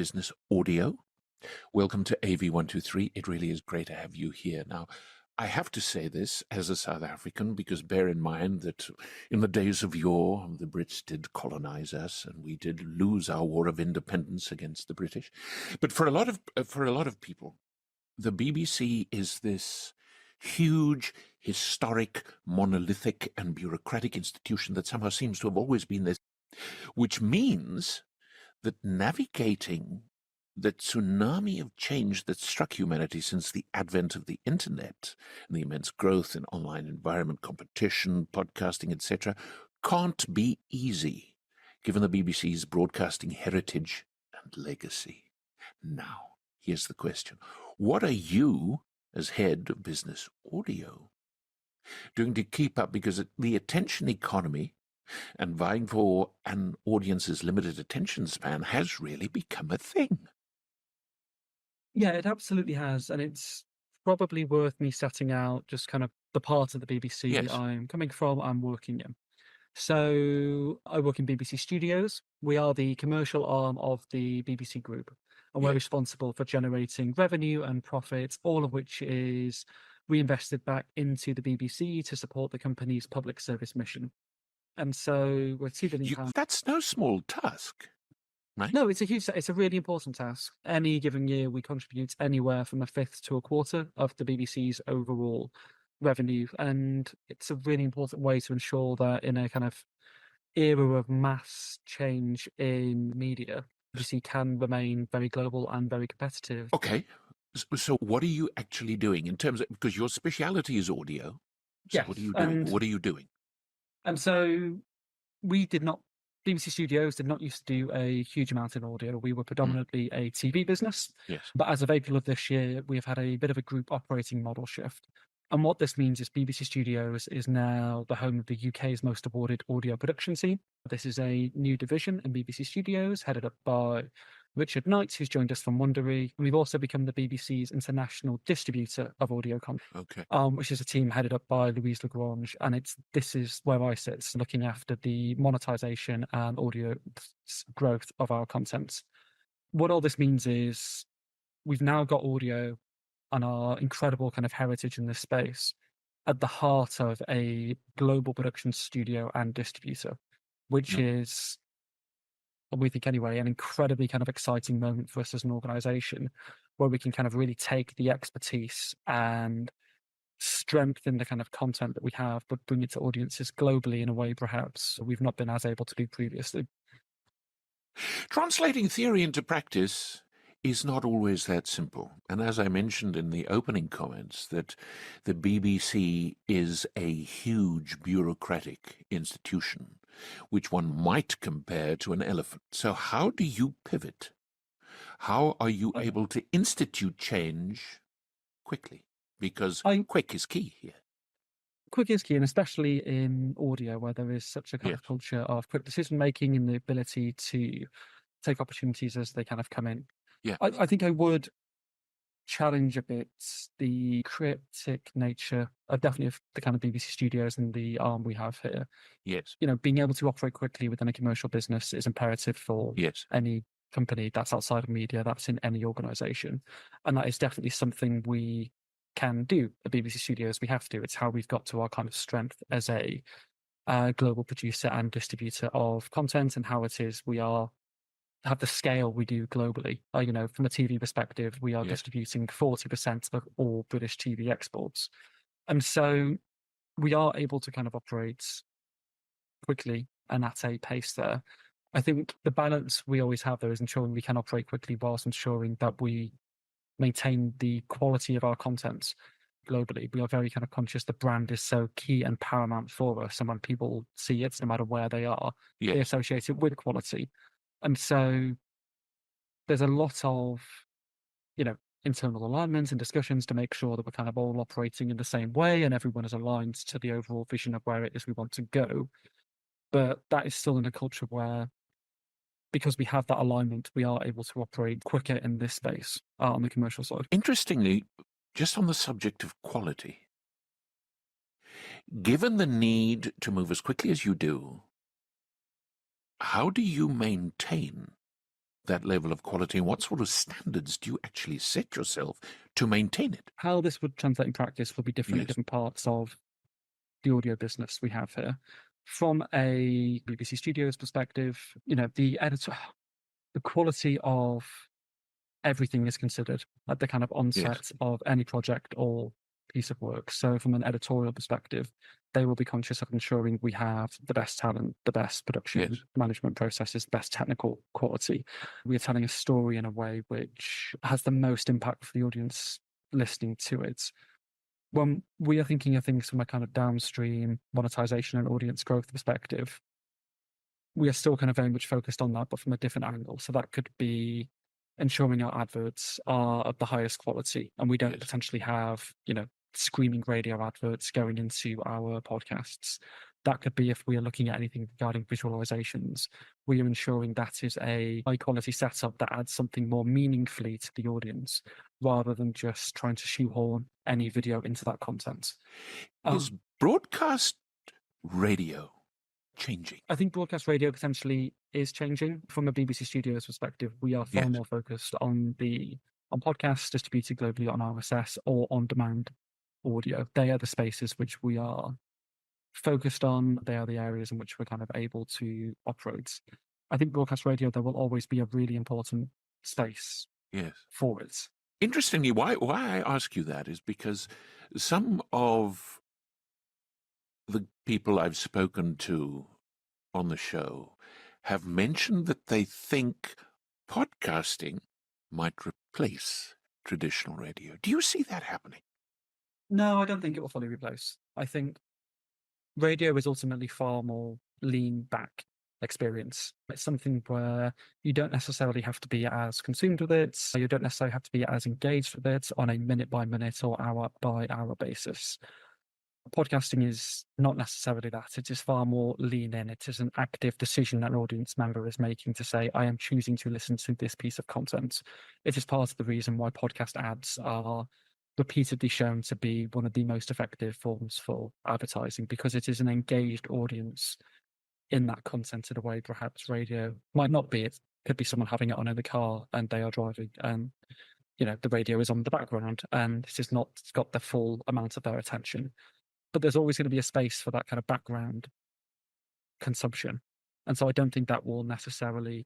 business audio. Welcome to AV123. It really is great to have you here. Now, I have to say this as a South African, because bear in mind that in the days of yore, the Brits did colonize us and we did lose our war of independence against the British. But for a lot of people, the BBC is this huge, historic, monolithic and bureaucratic institution that somehow seems to have always been this, which means that navigating the tsunami of change that struck humanity since the advent of the internet and the immense growth in online environment, competition, podcasting, etc., can't be easy, given the BBC's broadcasting heritage and legacy. Now, here's the question. What are you, as head of business audio, doing to keep up? Because the attention economy and vying for an audience's limited attention span has really become a thing. Yeah, it absolutely has. And it's probably worth me setting out just kind of the part of the BBC Yes. I'm coming from, I'm working in. So I work in BBC Studios. We are the commercial arm of the BBC Group, and we're Yes. responsible for generating revenue and profits, all of which is reinvested back into the BBC to support the company's public service mission. And so we're £2 billion. That's no small task, right? No, it's a really important task. Any given year, we contribute anywhere from a fifth to a quarter of the BBC's overall revenue. And it's a really important way to ensure that in a kind of era of mass change in media, BBC can remain very global and very competitive. Okay. So what are you actually doing in terms of, because your speciality is audio. So Yes, what are you doing? What are you doing? And so BBC Studios did not used to do a huge amount in audio. We were predominantly a TV business. Yes. But as of April of this year, we have had a bit of a group operating model shift. And what this means is BBC Studios is now the home of the UK's most awarded audio production team. This is a new division in BBC Studios, headed up by Richard Knight, who's joined us from Wondery. We've also become the BBC's international distributor of audio content, which is a team headed up by Louise Lagrange. And this is where I sit, looking after the monetization and audio growth of our content. What all this means is we've now got audio and our incredible kind of heritage in this space at the heart of a global production studio and distributor, which is, we think anyway, an incredibly kind of exciting moment for us as an organization, where we can kind of really take the expertise and strengthen the kind of content that we have, but bring it to audiences globally in a way perhaps we've not been as able to do previously. Translating theory into practice is not always that simple. And as I mentioned in the opening comments, that the BBC is a huge bureaucratic institution, which one might compare to an elephant. So how do you pivot? How are you able to institute change quickly? Because quick is key here. Quick is key, and especially in audio, where there is such a kind of culture of quick decision-making and the ability to take opportunities as they kind of come in. Yeah. I think I would challenge a bit the cryptic nature of definitely the kind of BBC Studios and the arm we have here. Yes. Being able to operate quickly within a commercial business is imperative for any company that's outside of media, that's in any organization. And that is definitely something we can do at BBC Studios. We have to. It's how we've got to our kind of strength as a global producer and distributor of content, and how it is we have the scale we do globally. From a TV perspective, we are distributing 40% of all British TV exports. And so we are able to kind of operate quickly and at a pace there. I think the balance we always have there is ensuring we can operate quickly whilst ensuring that we maintain the quality of our content globally. We are very kind of conscious the brand is so key and paramount for us. And when people see it, no matter where they are, they associate it with quality. And so there's a lot of, internal alignments and discussions to make sure that we're kind of all operating in the same way and everyone is aligned to the overall vision of where it is we want to go. But that is still in a culture where, because we have that alignment, we are able to operate quicker in this space on the commercial side. Interestingly, just on the subject of quality, given the need to move as quickly as you do, how do you maintain that level of quality, and what sort of standards do you actually set yourself to maintain it? How this would translate in practice will be different in different parts of the audio business we have here. From a BBC Studios perspective, the quality of everything is considered at the kind of onset of any project or piece of work. So from an editorial perspective, they will be conscious of ensuring we have the best talent, the best production management processes, the best technical quality. We are telling a story in a way which has the most impact for the audience listening to it. When we are thinking of things from a kind of downstream monetization and audience growth perspective, we are still kind of very much focused on that, but from a different angle. So that could be ensuring our adverts are of the highest quality, and we don't potentially have, screaming radio adverts going into our podcasts. That could be if we are looking at anything regarding visualizations. We are ensuring that is a high quality setup that adds something more meaningfully to the audience, rather than just trying to shoehorn any video into that content. Is broadcast radio changing? I think broadcast radio potentially is changing. From a BBC Studios perspective, we are far more focused on podcasts distributed globally on RSS or on-demand audio. They are the spaces which we are focused on. They are the areas in which we're kind of able to operate. I think broadcast radio, there will always be a really important space for it. Interestingly, why I ask you that is because some of the people I've spoken to on the show have mentioned that they think podcasting might replace traditional radio. Do you see that happening? No, I don't think it will fully replace. I think radio is ultimately far more lean back experience. It's something where you don't necessarily have to be as consumed with it. You don't necessarily have to be as engaged with it on a minute by minute or hour by hour basis. Podcasting is not necessarily that. It is far more lean in. It is an active decision that an audience member is making to say, I am choosing to listen to this piece of content. It is part of the reason why podcast ads are repeatedly shown to be one of the most effective forms for advertising, because it is an engaged audience in that content in a way perhaps radio might not be. It could be someone having it on in the car and they are driving, and the radio is on the background and it is not got the full amount of their attention. But there's always going to be a space for that kind of background consumption. And so I don't think that will necessarily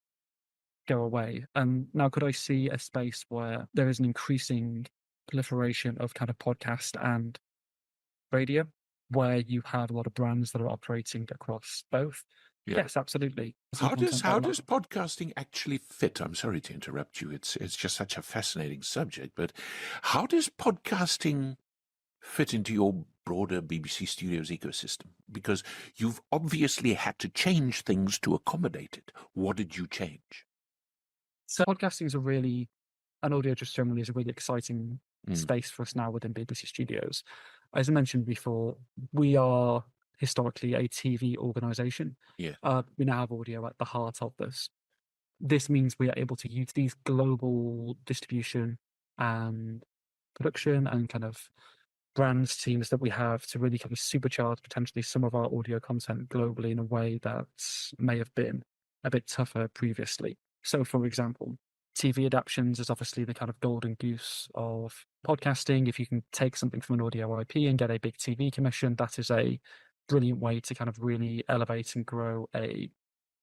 go away. And now, could I see a space where there is an increasing proliferation of kind of podcast and radio, where you have a lot of brands that are operating across both? Yes, absolutely. How does podcasting actually fit? I'm sorry to interrupt you. It's just such a fascinating subject, but how does podcasting fit into your broader BBC Studios ecosystem? Because you've obviously had to change things to accommodate it. What did you change? So podcasting is and audio just generally is a really exciting space for us now within BBC Studios. As I mentioned before, we are historically a TV organisation. We now have audio at the heart of this. This means we are able to use these global distribution and production and kind of brands teams that we have to really kind of supercharge potentially some of our audio content globally in a way that may have been a bit tougher previously. So, for example, TV adaptations is obviously the kind of golden goose of podcasting. If you can take something from an audio IP and get a big TV commission, that is a brilliant way to kind of really elevate and grow a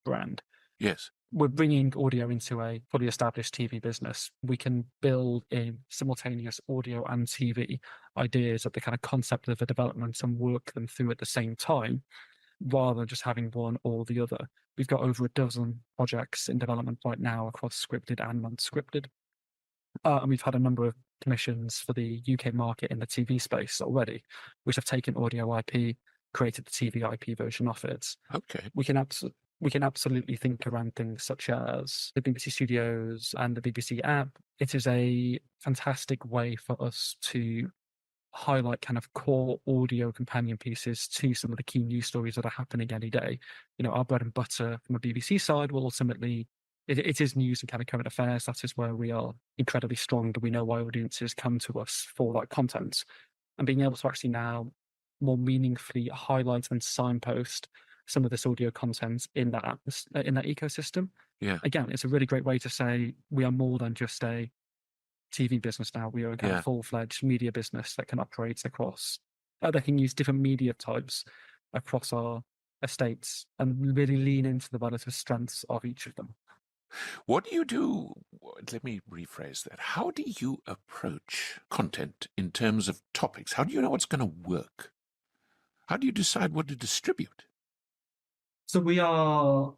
brand. Yes. We're bringing audio into a fully established TV business. We can build in simultaneous audio and TV ideas at the kind of concept of the development and work them through at the same time, rather than just having one or the other. We've got over a dozen projects in development right now across scripted and unscripted. And we've had a number of commissions for the UK market in the TV space already, which have taken audio IP, created the TV IP version of it. Okay. We can absolutely think around things such as the BBC Studios and the BBC app. It is a fantastic way for us to highlight kind of core audio companion pieces to some of the key news stories that are happening any day. Our bread and butter from a BBC side will ultimately, it is news and kind of current affairs. That is where we are incredibly strong, and we know why audiences come to us for that content. And being able to actually now more meaningfully highlight and signpost some of this audio content in that ecosystem. Yeah. Again, it's a really great way to say we are more than just a TV business now. We are a kind of full-fledged media business that can operate across, that can use different media types across our estates and really lean into the relative strengths of each of them. What do you do? Let me rephrase that. How do you approach content in terms of topics? How do you know what's going to work? How do you decide what to distribute? So we are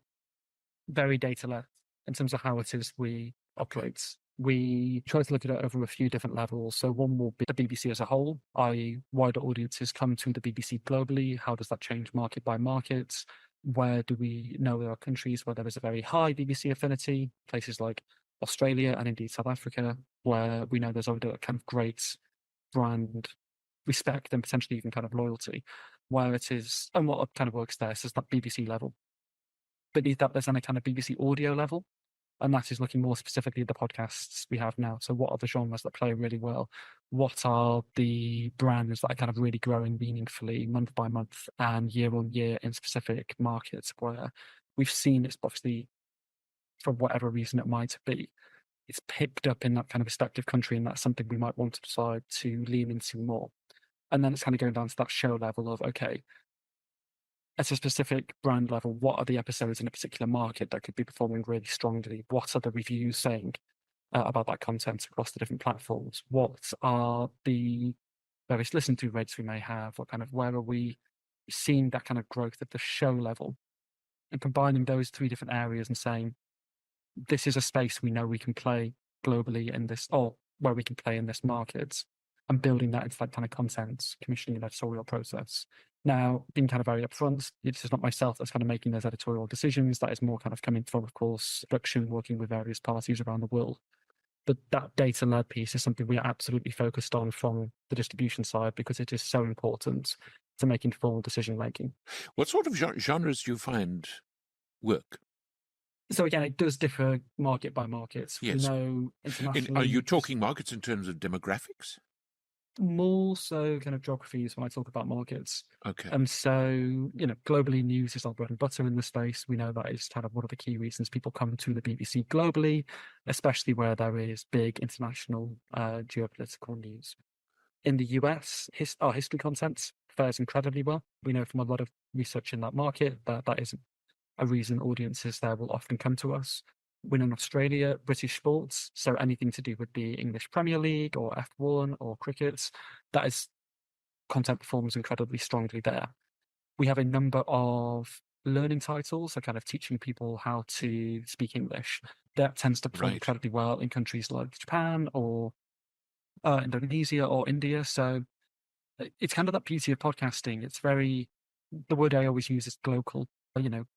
very data-led in terms of how it is we operate. We try to look at it over a few different levels. So one will be the BBC as a whole, i.e. wider audiences come to the BBC globally. How does that change market by market? Where do we know there are countries where there is a very high BBC affinity, places like Australia and indeed South Africa, where we know there's already a kind of great brand respect and potentially even kind of loyalty, where it is, and what kind of works there is that BBC level. Beneath that, there's then a kind of BBC audio level, and that is looking more specifically at the podcasts we have now. So what are the genres that play really well? What are the brands that are kind of really growing meaningfully month by month and year on year in specific markets where we've seen it's obviously, for whatever reason it might be, it's picked up in that kind of respective country, and that's something we might want to decide to lean into more. And then it's kind of going down to that show level of, okay, at a specific brand level, what are the episodes in a particular market that could be performing really strongly? What are the reviews saying about that content across the different platforms? What are the various listen-to rates we may have? Where are we seeing that kind of growth at the show level? And combining those three different areas and saying, this is a space we know we can play globally in this, or where we can play in this market, and building that into that kind of content, commissioning and editorial process. Now, being kind of very upfront, it's just not myself that's kind of making those editorial decisions. That is more kind of coming from, of course, production, working with various parties around the world. But that data-led piece is something we are absolutely focused on from the distribution side, because it is so important to make informed decision-making. What sort of genres do you find work? So again, it does differ market by market. Yes. We know internationally. Are you talking markets in terms of demographics? More so kind of geographies when I talk about markets. Okay. So, globally, news is our bread and butter in the space. We know that is kind of one of the key reasons people come to the BBC globally, especially where there is big international geopolitical news. In the US, our history content fares incredibly well. We know from a lot of research in that market that that is a reason audiences there will often come to us. When in Australia, British sports, so anything to do with the English Premier League or F1 or cricket, that is content performs incredibly strongly there. We have a number of learning titles, so kind of teaching people how to speak English. That tends to perform incredibly well in countries like Japan or Indonesia or India. So it's kind of that beauty of podcasting. It's the word I always use is global.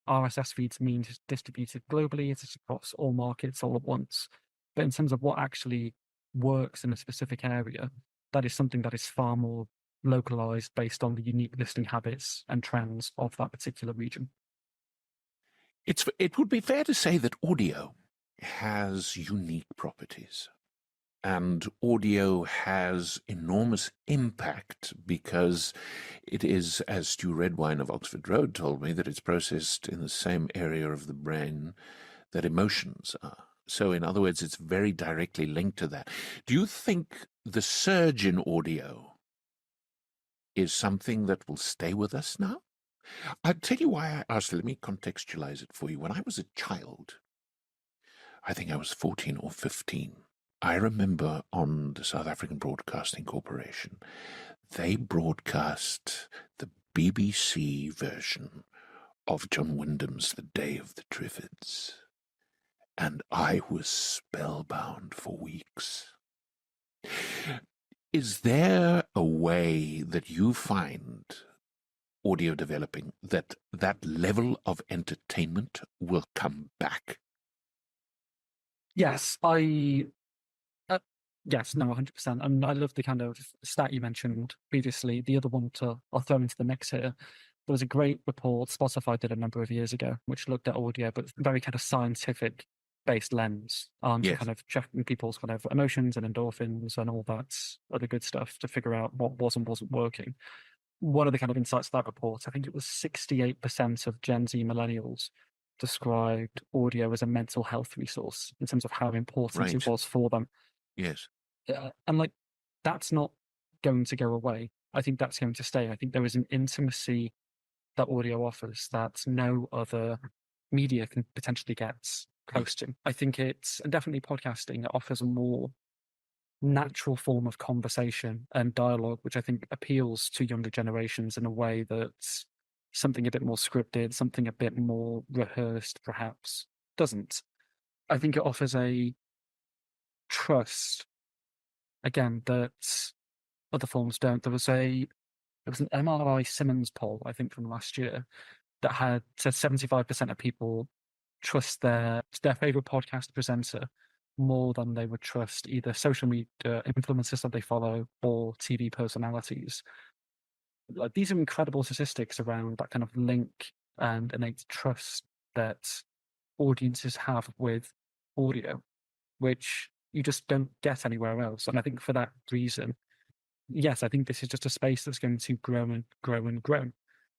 RSS feeds means it's distributed globally, it's across all markets all at once. But in terms of what actually works in a specific area, that is something that is far more localized based on the unique listening habits and trends of that particular region. It would be fair to say that audio has unique properties. And audio has enormous impact because it is, as Stu Redwine of Oxford Road told me, that it's processed in the same area of the brain that emotions are. So in other words, it's very directly linked to that. Do you think the surge in audio is something that will stay with us now? I'll tell you why I asked. Let me contextualize it for you. When I was a child, I think I was 14 or 15, I remember on the South African Broadcasting Corporation, they broadcast the BBC version of John Wyndham's The Day of the Triffids, and I was spellbound for weeks. Is there a way that you find audio developing that level of entertainment will come back? Yes, Yes, no, 100%. And I love the kind of stat you mentioned previously. The other one I'll throw into the mix here. There was a great report Spotify did a number of years ago, which looked at audio, but very kind of scientific-based lens on kind of checking people's kind of emotions and endorphins and all that other good stuff to figure out what was and wasn't working. one of the kind of insights of that report, I think it was 68% of Gen Z millennials described audio as a mental health resource in terms of how important it was for them. Yes. And like, that's not going to go away. I think that's going to stay. I think there is an intimacy that audio offers that no other media can potentially get close to. I think it's, and definitely podcasting, it offers a more natural form of conversation and dialogue, which I think appeals to younger generations in a way that's something a bit more scripted, something a bit more rehearsed, perhaps, doesn't. I think it offers a trust, again, that other forms don't. There was an MRI Simmons poll, I think, from last year that had said 75% of people trust their favorite podcast presenter more than they would trust either social media influencers that they follow or TV personalities. Like, these are incredible statistics around that kind of link and innate trust that audiences have with audio, which you just don't get anywhere else. And I think for that reason, yes, I think this is just a space that's going to grow and grow and grow.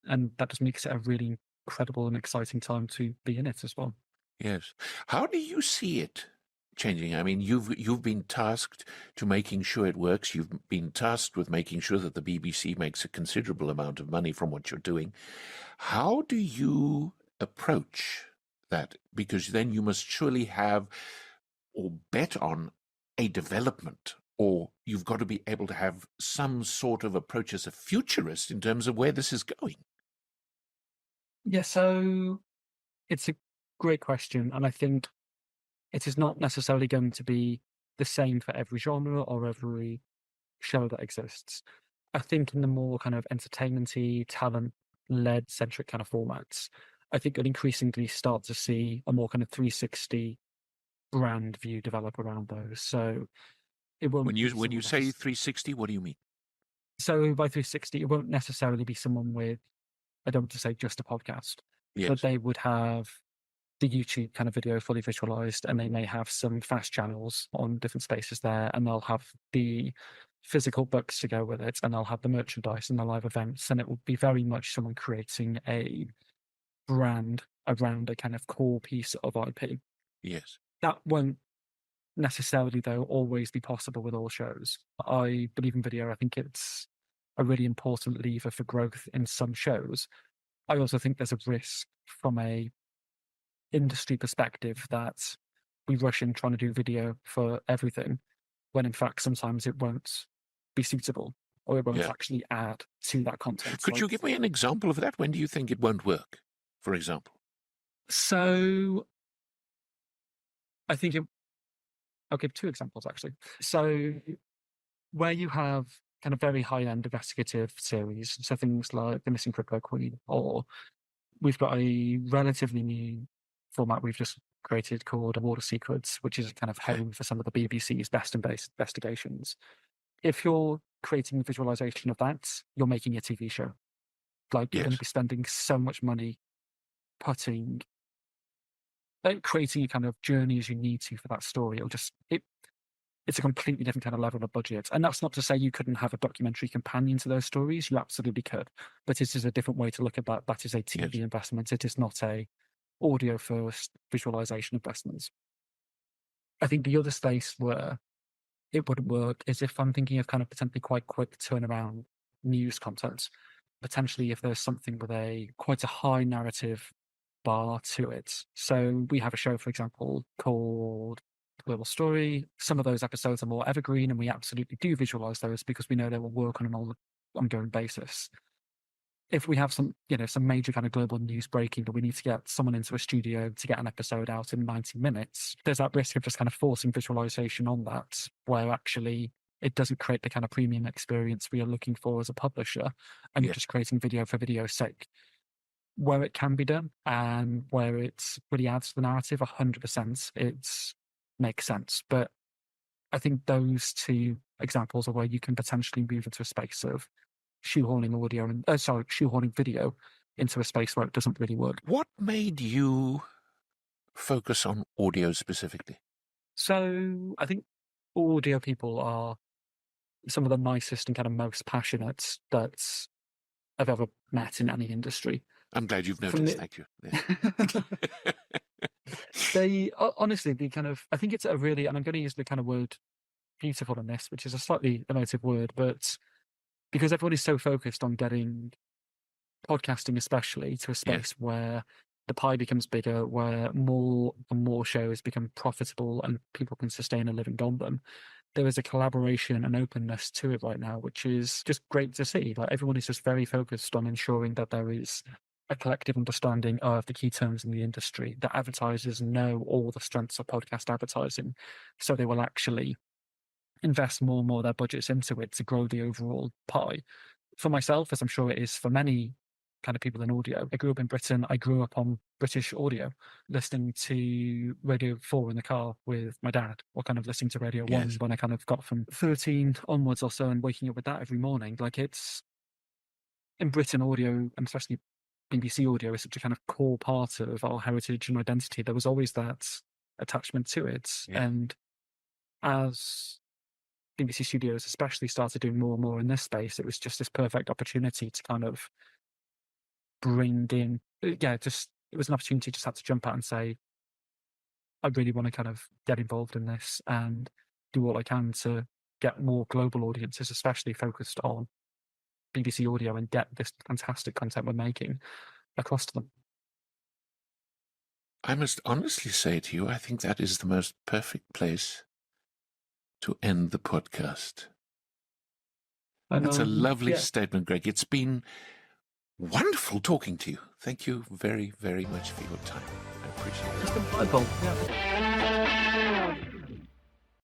And that just makes it a really incredible and exciting time to be in it as well. Yes. How do you see it changing? I mean, you've been tasked to making sure it works. You've been tasked with making sure that the BBC makes a considerable amount of money from what you're doing. How do you approach that? Because then you must surely have or bet on a development, or you've got to be able to have some sort of approach as a futurist in terms of where this is going. Yeah, so it's a great question. And I think it is not necessarily going to be the same for every genre or every show that exists. I think in the more kind of entertainment-y, talent-led centric kind of formats, I think you'll increasingly start to see a more kind of 360 brand view develop around those. So it won't. When you say 360, what do you mean? So by 360, it won't necessarily be someone with, I don't want to say just a podcast, yes, but they would have the YouTube kind of video fully visualized, and they may have some fast channels on different spaces there, and they'll have the physical books to go with it, and they'll have the merchandise and the live events, and it will be very much someone creating a brand around a kind of core piece of IP. Yes. That won't necessarily, though, always be possible with all shows. I believe in video. I think it's a really important lever for growth in some shows. I also think there's a risk from a industry perspective that we rush in trying to do video for everything, when in fact sometimes it won't be suitable, or it won't actually add to that content. Could you give me an example of that? When do you think it won't work, for example? So I think I'll give two examples, actually. So where you have kind of very high-end investigative series, so things like The Missing Crypto Queen, or we've got a relatively new format we've just created called Water Secrets, which is kind of home for some of the BBC's best investigations. If you're creating a visualization of that, you're making a TV show. Like, you're going to be spending so much money creating a kind of journey as you need to for that story. It's a completely different kind of level of budget. And that's not to say you couldn't have a documentary companion to those stories. You absolutely could. But it is a different way to look at that. That is a TV investment. It is not a audio first visualization investment. I think the other space where it would work is if I'm thinking of kind of potentially quite quick turnaround news content. Potentially if there's something with quite a high narrative bar to it. So we have a show, for example, called Global Story. Some of those episodes are more evergreen, and we absolutely do visualize those because we know they will work on an ongoing basis. If we have some major kind of global news breaking, but we need to get someone into a studio to get an episode out in 90 minutes, there's that risk of just kind of forcing visualization on that, where actually it doesn't create the kind of premium experience we are looking for as a publisher, and you're just creating video for video's sake. Where it can be done and where it really adds to the narrative, 100%, it makes sense. But I think those two examples are where you can potentially move into a space of shoehorning video into a space where it doesn't really work. What made you focus on audio specifically? So I think audio people are some of the nicest and kind of most passionate that I've ever met in any industry. I'm glad you've noticed. Thank you. Yeah. They honestly, I think it's a really, and I'm going to use the kind of word beautiful in this, which is a slightly emotive word, but because everyone is so focused on getting podcasting, especially, to a space where the pie becomes bigger, where more and more shows become profitable and people can sustain a living on them. There is a collaboration and openness to it right now, which is just great to see. Like, everyone is just very focused on ensuring that there is a collective understanding of the key terms in the industry, that advertisers know all the strengths of podcast advertising, so they will actually invest more and more of their budgets into it to grow the overall pie. For myself, as I'm sure it is for many kind of people in audio, I grew up in Britain. I grew up on British audio, listening to Radio 4 in the car with my dad, or kind of listening to Radio 1 when I kind of got from 13 onwards or so, and waking up with that every morning. Like, it's in Britain, audio, and especially BBC audio, is such a kind of core part of our heritage and identity. There was always that attachment to it. And as BBC Studios especially started doing more and more in this space, it was just this perfect opportunity to kind of bring in, it was an opportunity just had to jump out and say, I really want to kind of get involved in this and do all I can to get more global audiences, especially focused on BBC audio, and get this fantastic content we're making across to them. I must honestly say to you, I think that is the most perfect place to end the podcast. That's a lovely statement, Greg. It's been wonderful talking to you. Thank you very, very much for your time. I appreciate it. It's been wonderful. Yeah.